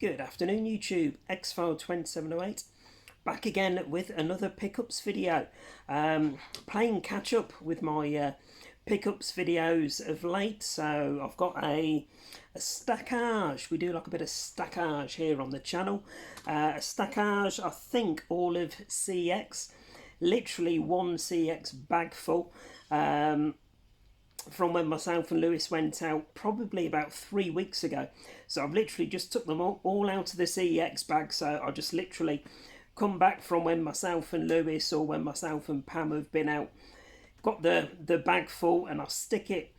Good afternoon YouTube, Xfile 2708 back again with another pickups video. Playing catch up with my pickups videos of late, so I've got a stackage. We do like a bit of stackage here on the channel. A stackage, I think all of CX, literally one CX bag full. From when myself and Lewis went out probably about 3 weeks ago. So I've literally just took them all out of the CEX bag. So I just literally come back from when myself and Lewis or when myself and Pam have been out, got the bag full, and I stick it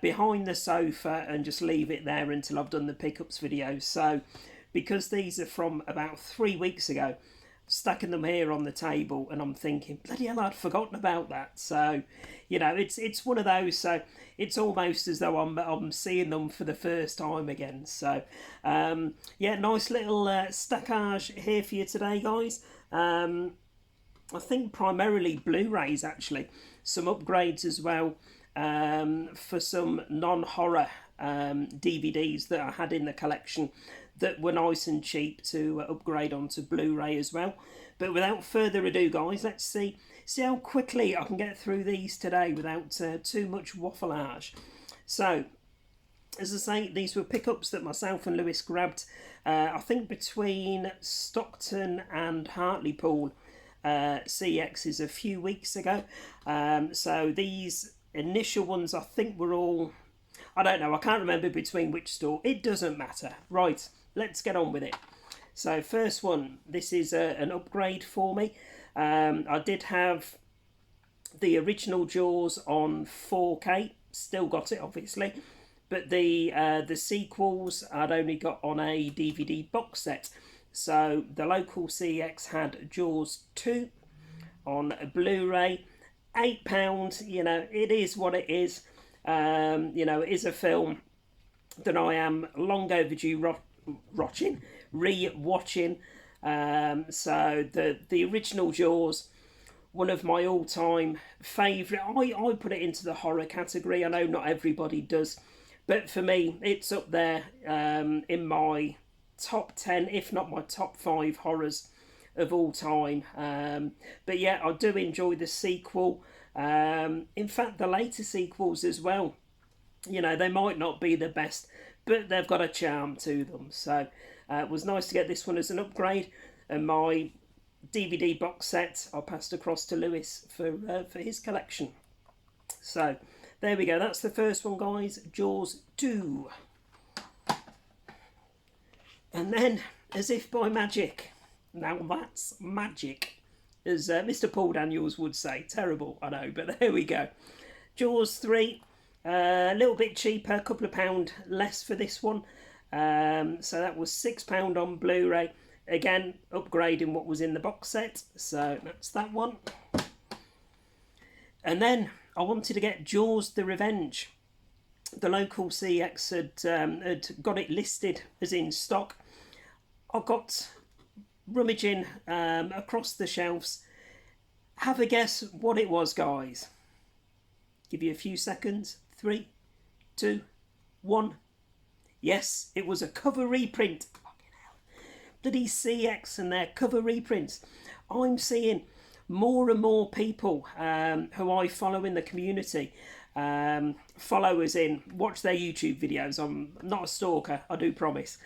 behind the sofa and just leave it there until I've done the pickups video. So because these are from about 3 weeks ago, stacking them here on the table, and I'm thinking, bloody hell, I'd forgotten about that. So, you know, it's one of those. So it's almost as though I'm seeing them for the first time again. So, yeah, nice little stackage here for you today, guys. I think primarily Blu-rays, actually, some upgrades as well for some non-horror DVDs that I had in the collection that were nice and cheap to upgrade onto Blu-ray as well. But without further ado, guys, let's see how quickly I can get through these today without too much waffleage. So, as I say, these were pickups that myself and Lewis grabbed, I think between Stockton and Hartlepool CXs a few weeks ago. So these initial ones, I think, were all, I don't know, I can't remember between which store. It doesn't matter. Right, let's get on with it. So first one, this is an upgrade for me. I did have the original Jaws on 4K, still got it obviously, but the sequels I'd only got on a DVD box set. So the local CX had Jaws 2 on a Blu-ray, £8, you know, it is what it is. You know, it is a film that I am long overdue re-watching. So the original Jaws, one of my all-time favourite. I put it into the horror category. I know not everybody does, but for me, it's up there in my top 10, if not my top 5 horrors of all time. But yeah, I do enjoy the sequel. In fact, the later sequels as well, you know, they might not be the best, but they've got a charm to them. So it was nice to get this one as an upgrade, and my DVD box set I passed across to Lewis for his collection. So there we go, that's the first one, guys, Jaws 2. And then, as if by magic, now that's magic, as Mr. Paul Daniels would say. Terrible, I know, but there we go. Jaws 3, a little bit cheaper, a couple of pound less for this one. So that was £6 on Blu-ray. Again, upgrading what was in the box set. So that's that one. And then I wanted to get Jaws the Revenge. The local CX had got it listed as in stock. I got rummaging across the shelves. Have a guess what it was, guys. Give you a few seconds. 3, 2, 1. Yes, it was a cover reprint. Fucking hell. Bloody CX and their cover reprints. I'm seeing more and more people who I follow in the community. Follow as in watch their YouTube videos. I'm not a stalker, I do promise.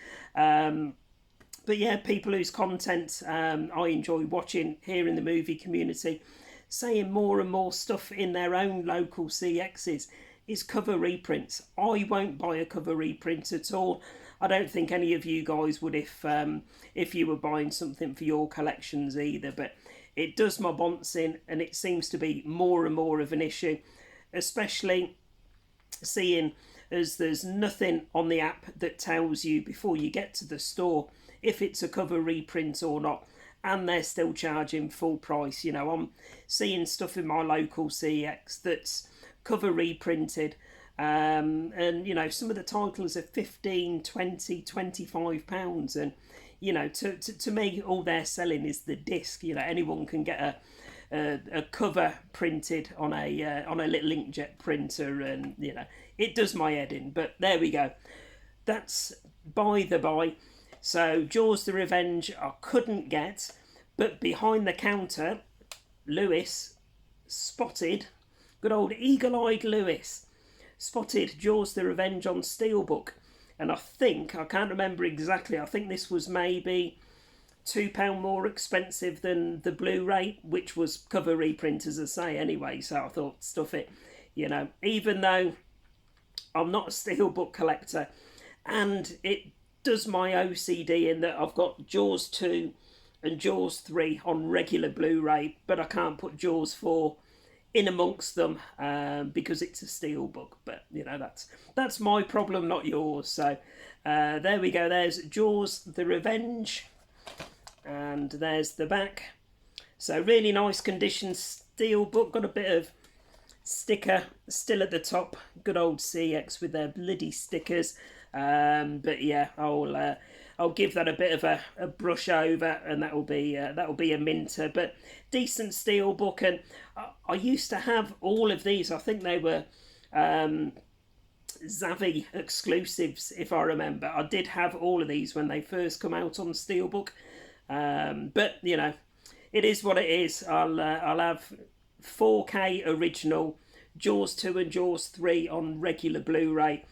But yeah, people whose content I enjoy watching here in the movie community, saying more and more stuff in their own local CXs is cover reprints. I won't buy a cover reprint at all. I don't think any of you guys would if you were buying something for your collections either. But it does my bonce in, and it seems to be more and more of an issue, especially seeing as there's nothing on the app that tells you before you get to the store if it's a cover reprint or not, and they're still charging full price. You know, I'm seeing stuff in my local CX that's cover reprinted, and you know, some of the titles are 15, 20, 25 pounds, and you know, to me, all they're selling is the disc. You know, anyone can get a cover printed on a little inkjet printer, and you know, it does my head in. But there we go, that's by the by. So Jaws the Revenge I couldn't get, but behind the counter, Lewis spotted, good old eagle-eyed Lewis, spotted Jaws the Revenge on Steelbook. And I can't remember exactly, I think this was maybe £2 more expensive than the Blu-ray, which was cover reprint, as I say, anyway. So I thought, stuff it, even though I'm not a steelbook collector, and it does my OCD in that I've got Jaws 2 and Jaws 3 on regular Blu-ray, but I can't put Jaws 4 in amongst them because it's a steelbook. But that's my problem, not yours. So there we go. There's Jaws the Revenge, and there's the back. So really nice condition steelbook. Got a bit of sticker still at the top. Good old CX with their bloody stickers. But yeah, I'll give that a bit of a brush over, and that'll be a minter. But decent steelbook, and I used to have all of these. I think they were Zavvi exclusives, if I remember. I did have all of these when they first come out on steelbook. But it is what it is. I'll have 4K original, Jaws 2 and Jaws 3 on regular Blu-ray,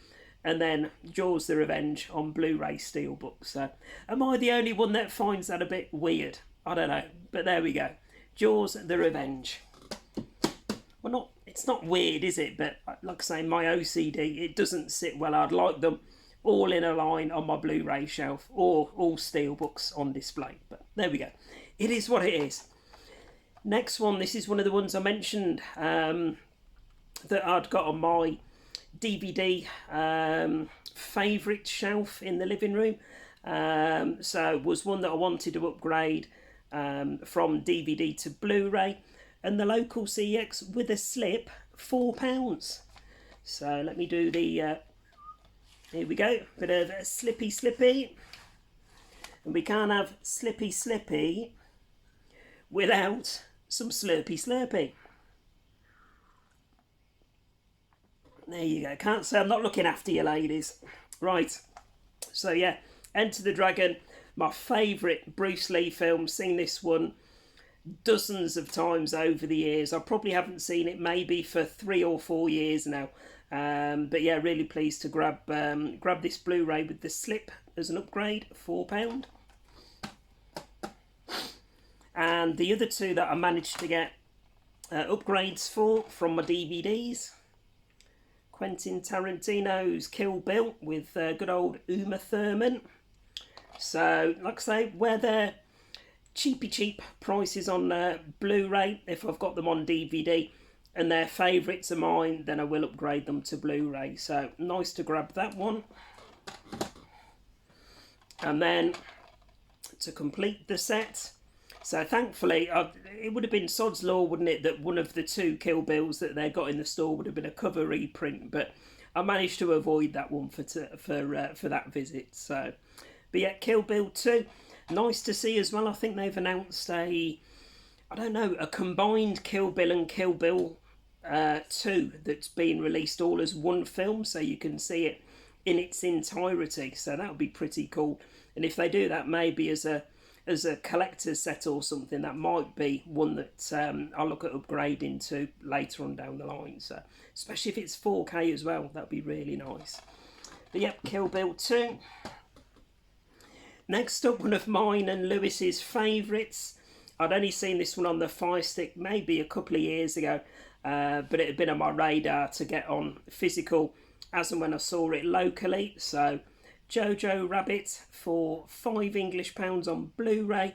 and then Jaws the Revenge on Blu-ray steelbook. So am I the only one that finds that a bit weird? I don't know, but there we go. Jaws the Revenge. Well, it's not weird, is it? But like I say, my OCD, it doesn't sit well. I'd like them all in a line on my Blu-ray shelf, or all steelbooks on display. But there we go. It is what it is. Next one, this is one of the ones I mentioned that I'd got on my DVD favourite shelf in the living room. So it was one that I wanted to upgrade from DVD to Blu-ray, and the local CX with a slip, £4. So let me do the here we go, bit of slippy, and we can't have slippy without some slurpy. There you go. Can't say I'm not looking after you, ladies. Right, so yeah, Enter the Dragon, my favourite Bruce Lee film. Seen this one dozens of times over the years. I probably haven't seen it maybe for 3 or 4 years now. But yeah, really pleased to grab this Blu-ray with the slip as an upgrade, £4. And the other two that I managed to get upgrades for from my DVDs, Quentin Tarantino's Kill Bill with good old Uma Thurman. So, like I say, where they're cheap prices on Blu-ray, if I've got them on DVD, and they're favourites of mine, then I will upgrade them to Blu-ray. So, nice to grab that one. And then, to complete the set, so thankfully, it would have been sod's law, wouldn't it, that one of the 2 Kill Bills that they got in the store would have been a cover reprint, but I managed to avoid that one for that visit. So, but yeah, Kill Bill 2, nice to see as well. I think they've announced a combined Kill Bill and Kill Bill 2 that's being released all as one film, so you can see it in its entirety. So that would be pretty cool. And if they do that, maybe as a collector's set or something, that might be one that I'll look at upgrading to later on down the line. So especially if it's 4K as well, that'd be really nice. But yep, Kill Bill 2. Next up, one of mine and Lewis's favourites. I'd only seen this one on the Fire Stick maybe a couple of years ago, but it had been on my radar to get on physical as and when I saw it locally. So Jojo Rabbit for £5 on Blu-ray.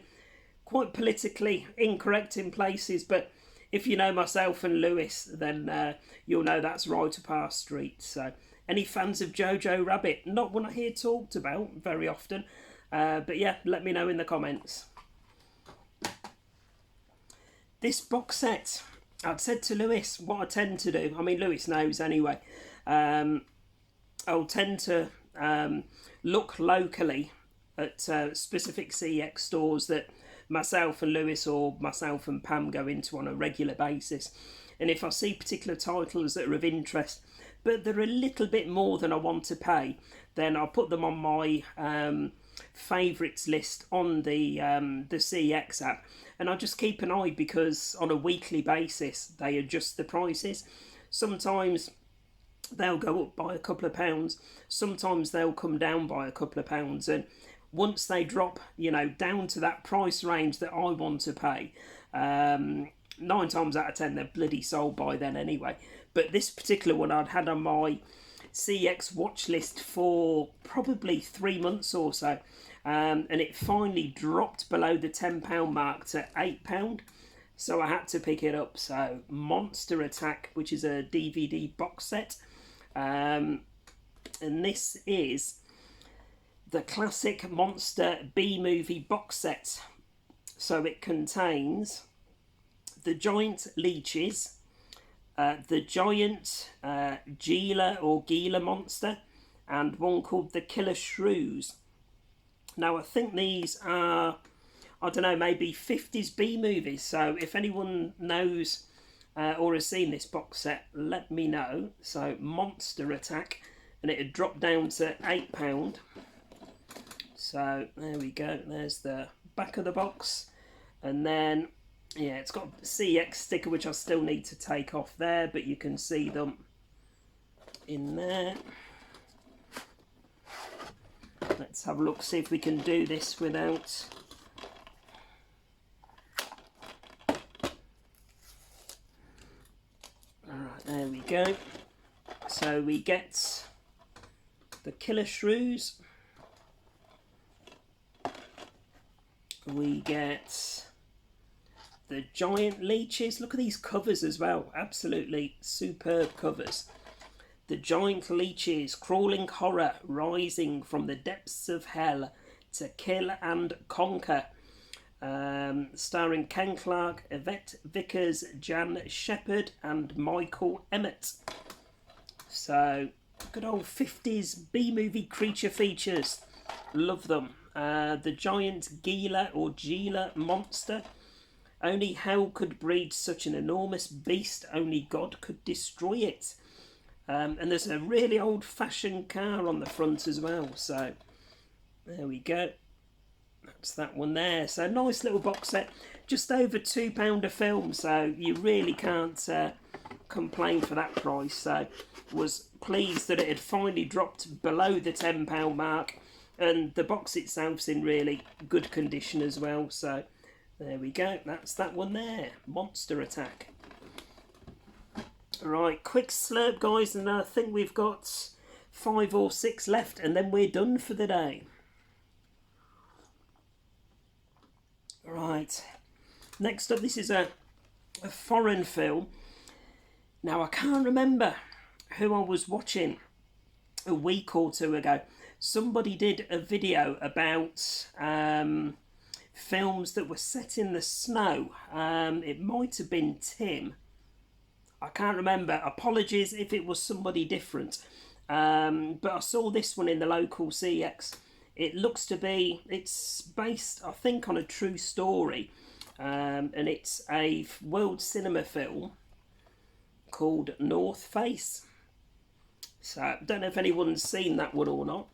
Quite politically incorrect in places, but if you know myself and Lewis, then you'll know that's right up our street. So any fans of Jojo Rabbit? Not one I hear talked about very often, but yeah, let me know in the comments. This box set, I'd said to Lewis what I tend to do. I mean, Lewis knows anyway. I'll tend to look locally at specific CX stores that myself and Lewis or myself and Pam go into on a regular basis. And if I see particular titles that are of interest, but they're a little bit more than I want to pay, then I'll put them on my favourites list on the CX app, and I just keep an eye because on a weekly basis they adjust the prices. Sometimes they'll go up by a couple of pounds, sometimes they'll come down by a couple of pounds, and once they drop, you know, down to that price range that I want to pay, 9 times out of 10 they're bloody sold by then anyway. But this particular one I'd had on my CX watch list for probably 3 months or so, and it finally dropped below the £10 mark to £8, so I had to pick it up. So Monster Attack, which is a DVD box set, and this is the classic Monster B-movie box set. So it contains the giant leeches, the giant Gila or Gila monster, and one called the Killer Shrews. Now I think these are, I don't know, maybe 50s B movies, so if anyone knows or has seen this box set, let me know. So Monster Attack, and it had dropped down to £8. So there we go, there's the back of the box, and then yeah, it's got a CX sticker which I still need to take off there, but you can see them in there. Let's have a look, see if we can do this without... Alright, there we go. So we get the Killer Shrews. We get the giant leeches. Look at these covers as well. Absolutely superb covers. The giant leeches, crawling horror, rising from the depths of hell to kill and conquer. Starring Ken Clark, Yvette Vickers, Jan Shepherd and Michael Emmett. So, good old 50s B-movie creature features. Love them. The giant Gila or Gila monster. Only hell could breed such an enormous beast. Only God could destroy it. And there's a really old-fashioned car on the front as well. So there we go. That's that one there. So nice little box set. Just over £2 a film. So you really can't complain for that price. So was pleased that it had finally dropped below the £10 mark. And the box itself's in really good condition as well. So there we go, that's that one there, Monster Attack. Right, quick slurp guys, and I think we've got 5 or 6 left and then we're done for the day. Right, next up, this is a foreign film. Now I can't remember who I was watching a week or two ago. Somebody did a video about films that were set in the snow. It might have been Tim. I can't remember. Apologies if it was somebody different. But I saw this one in the local CX. It looks to be, it's based, I think, on a true story. And it's a world cinema film called North Face. So I don't know if anyone's seen that one or not.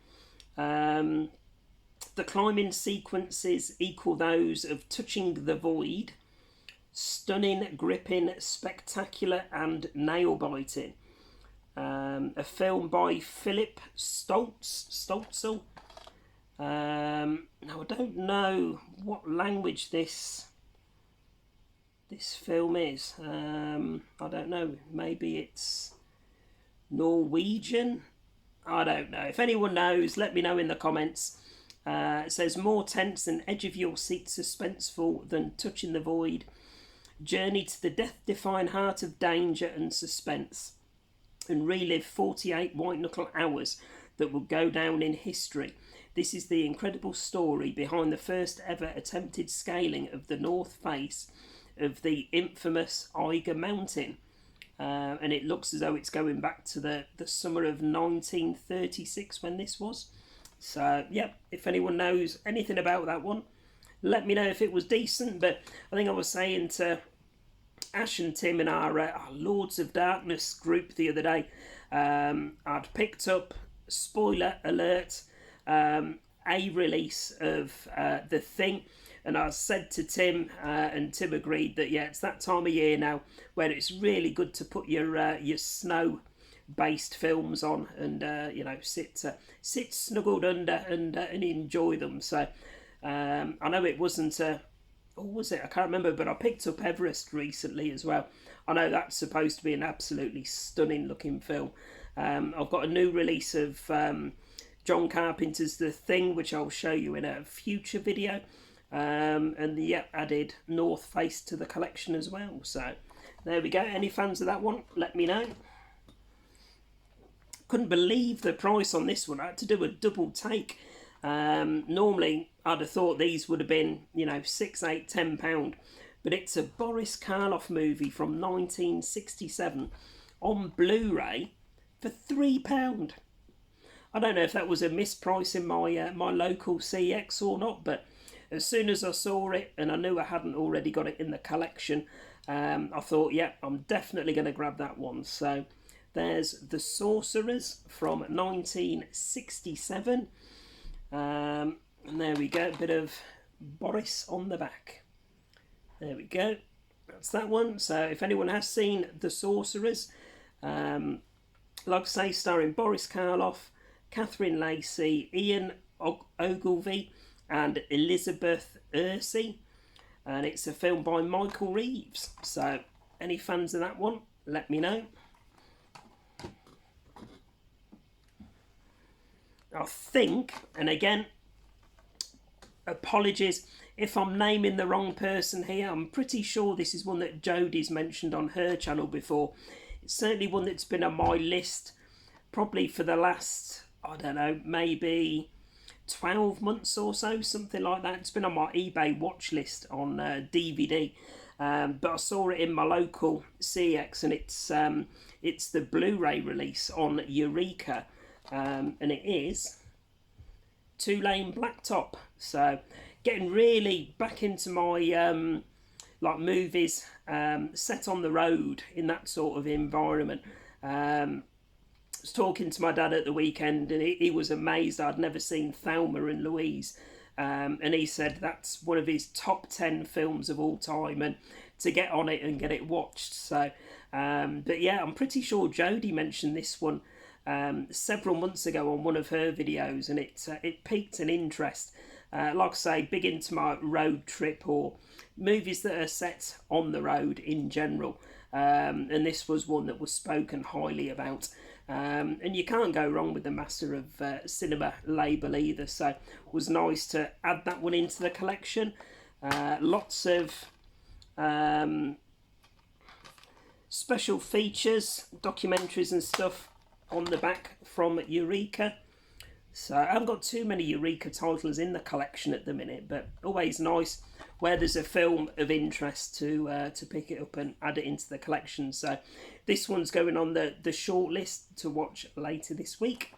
The climbing sequences equal those of Touching the Void. Stunning, gripping, spectacular and nail-biting. A film by Philip Stoltzel. Now I don't know what language this film is. I don't know. Maybe it's Norwegian. I don't know. If anyone knows, let me know in the comments. It says more tense and edge of your seat suspenseful than Touching the Void. Journey to the death-defying heart of danger and suspense, and relive 48 white-knuckle hours that will go down in history. This is the incredible story behind the first ever attempted scaling of the north face of the infamous Eiger Mountain. And it looks as though it's going back to the summer of 1936 when this was. So, yep, if anyone knows anything about that one, let me know if it was decent. But I think I was saying to Ash and Tim in our Lords of Darkness group the other day, I'd picked up, spoiler alert, a release of The Thing. And I said to Tim, and Tim agreed that, yeah, it's that time of year now where it's really good to put your snow-based films on and you know, sit snuggled under and enjoy them. So I know it wasn't or was it? I can't remember, but I picked up Everest recently as well. I know that's supposed to be an absolutely stunning looking film. I've got a new release of John Carpenter's The Thing, which I'll show you in a future video. And yeah, added North Face to the collection as well. So there we go. Any fans of that one, let me know. Couldn't believe the price on this one. I had to do a double take. Normally I'd have thought these would have been, you know, £6, £8, £10, but it's a Boris Karloff movie from 1967 on Blu-ray for £3. I don't know if that was a misprice in my my local CX or not, but as soon as I saw it and I knew I hadn't already got it in the collection, I thought, yeah, I'm definitely going to grab that one. So there's The Sorcerers from 1967. And there we go, a bit of Boris on the back. There we go, that's that one. So if anyone has seen The Sorcerers, like I say, starring Boris Karloff, Catherine Lacey, Ian Ogilvy and Elizabeth Ursi, and it's a film by Michael Reeves. So any fans of that one, let me know. I think, and again, apologies if I'm naming the wrong person here, I'm pretty sure this is one that Jodie's mentioned on her channel before. It's certainly one that's been on my list probably for the last, I don't know, maybe 12 months or so, something like that. It's been on my eBay watch list on DVD, but I saw it in my local CX, and it's the Blu-ray release on Eureka, and it is Two Lane Blacktop. So getting really back into my like movies set on the road in that sort of environment. I was talking to my dad at the weekend, and he was amazed. I'd never seen Thelma and Louise, and he said that's one of his top 10 films of all time, and to get on it and get it watched. So but yeah, I'm pretty sure Jodie mentioned this one several months ago on one of her videos, and it piqued an interest. Like I say, big into my road trip or movies that are set on the road in general, and this was one that was spoken highly about. And you can't go wrong with the Master of Cinema label either, so it was nice to add that one into the collection. Lots of special features, documentaries and stuff on the back from Eureka. So I haven't got too many Eureka titles in the collection at the minute, but always nice where there's a film of interest to pick it up and add it into the collection. So this one's going on the short list to watch later this week.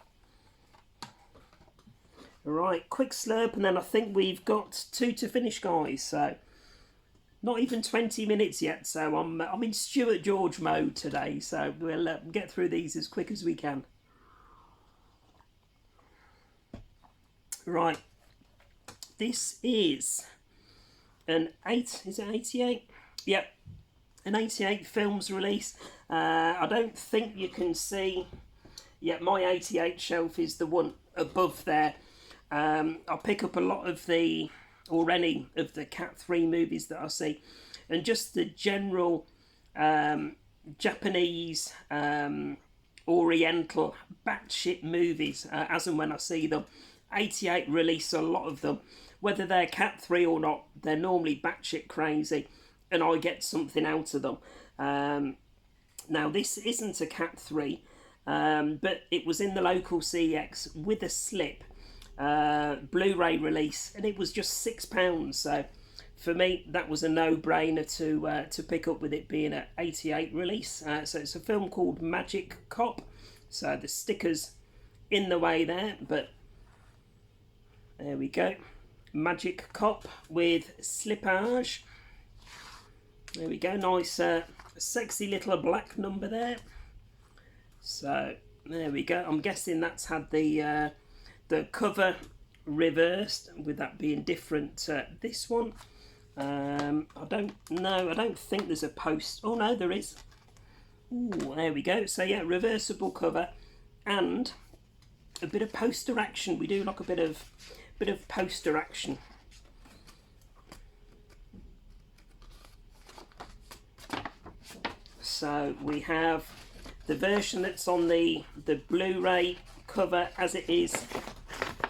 Right, quick slurp, and then I think we've got 2 to finish, guys. So not even 20 minutes yet, so I'm in Stuart George mode today. So we'll get through these as quick as we can. Right, this is an 88? Yep, an 88 films release. I don't think you can see, yeah, my 88 shelf is the one above there. I'll pick up a lot of the, or any of the Cat 3 movies that I see, and just the general Japanese, Oriental, batshit movies, as and when I see them. 88 release a lot of them, whether they're Cat 3 or not. They're normally batshit crazy, and I get something out of them. Now this isn't a Cat 3, but it was in the local CX with a slip Blu-ray release, and it was just £6. So for me, that was a no-brainer to pick up, with it being an 88 release. So it's a film called Magic Cop. So the sticker's in the way there, but there we go. Magic Cop with slippage. There we go. Nice, sexy little black number there. So there we go. I'm guessing that's had the cover reversed, with that being different to this one. I don't know, I don't think there's a post. Oh no, there is. Ooh, there we go. So yeah, reversible cover and a bit of poster action. We do like a bit of poster action. So we have the version that's on the Blu-ray cover as it is,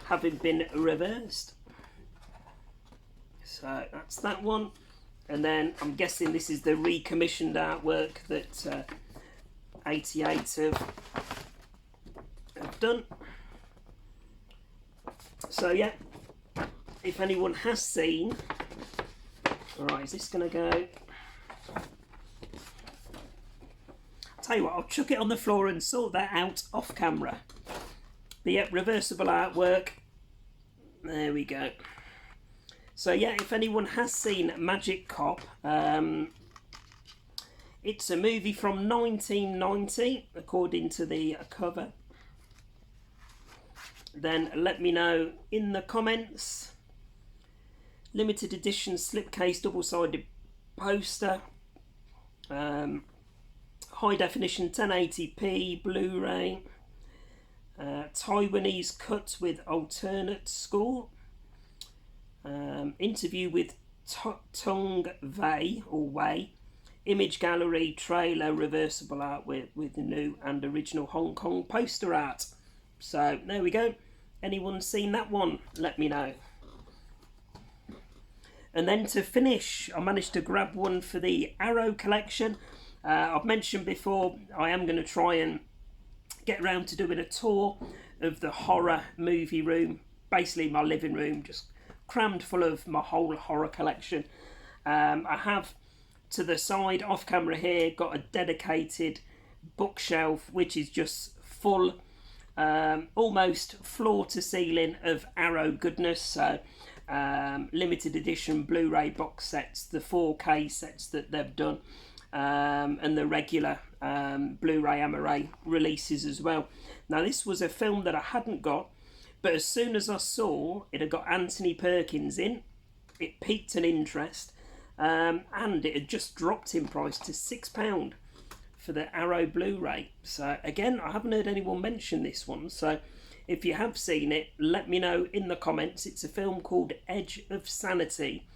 having been reversed. So that's that one. And then I'm guessing this is the recommissioned artwork that 88 have done. So yeah, if anyone has seen, alright, is this going to go? Tell you what, I'll chuck it on the floor and sort that out off camera. But yeah, reversible artwork. There we go. So yeah, if anyone has seen Magic Cop, it's a movie from 1990, according to the cover. Then let me know in the comments. Limited edition slipcase double-sided poster. High definition 1080p Blu-ray. Taiwanese cut with alternate score. Interview with Tung Wei or Wei. Image gallery trailer, reversible art with the new and original Hong Kong poster art. So there we go. Anyone seen that one? Let me know. And then to finish, I managed to grab one for the Arrow collection. I've mentioned before, I am going to try and get around to doing a tour of the horror movie room. Basically my living room, just crammed full of my whole horror collection. I have to the side off camera here got a dedicated bookshelf which is just full, almost floor to ceiling of Arrow goodness. So limited edition Blu-ray box sets, the 4K sets that they've done, and the regular Blu-ray Amaray releases as well. Now this was a film that I hadn't got, but as soon as I saw it had got Anthony Perkins in, it piqued an interest, and it had just dropped in price to £6 for the Arrow Blu-ray. So again, I haven't heard anyone mention this one, so if you have seen it, let me know in the comments. It's a film called Edge of Sanity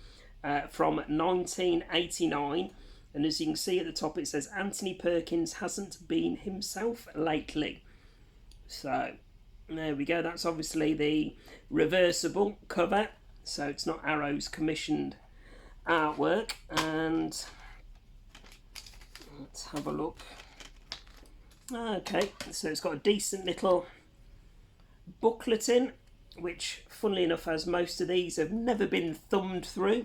from 1989, and as you can see at the top it says Anthony Perkins hasn't been himself lately. So there we go, that's obviously the reversible cover, so it's not Arrow's commissioned artwork. And let's have a look. Okay, so it's got a decent little booklet in, which funnily enough, as most of these have never been thumbed through.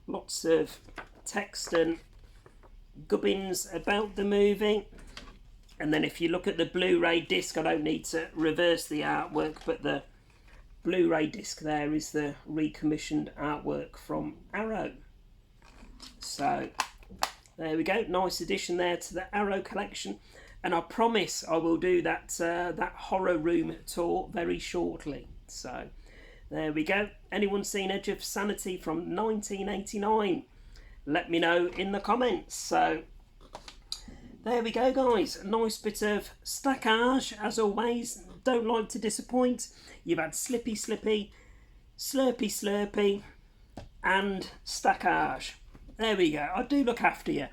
Lots of text and gubbins about the movie. And then if you look at the Blu-ray disc, I don't need to reverse the artwork, but the Blu-ray disc there is the recommissioned artwork from Arrow. So there we go, nice addition there to the Arrow collection, and I promise I will do that that horror room tour very shortly. So there we go. Anyone seen Edge of Sanity from 1989? Let me know in the comments. So there we go, guys. A nice bit of stackage, as always. Don't like to disappoint. You've had Slippy Slippy, Slurpy Slurpy, and stackage. There we go. I do look after you.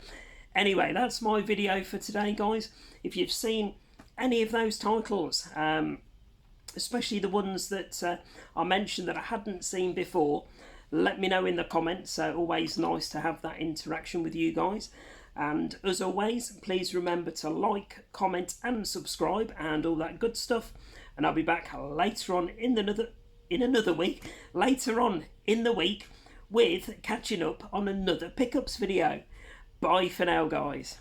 Anyway, that's my video for today, guys. If you've seen any of those titles, especially the ones that I mentioned that I hadn't seen before, let me know in the comments. So always nice to have that interaction with you guys. And as always, please remember to like, comment and subscribe and all that good stuff. And I'll be back later on in another week, later on in the week, with catching up on another pickups video. Bye for now, guys.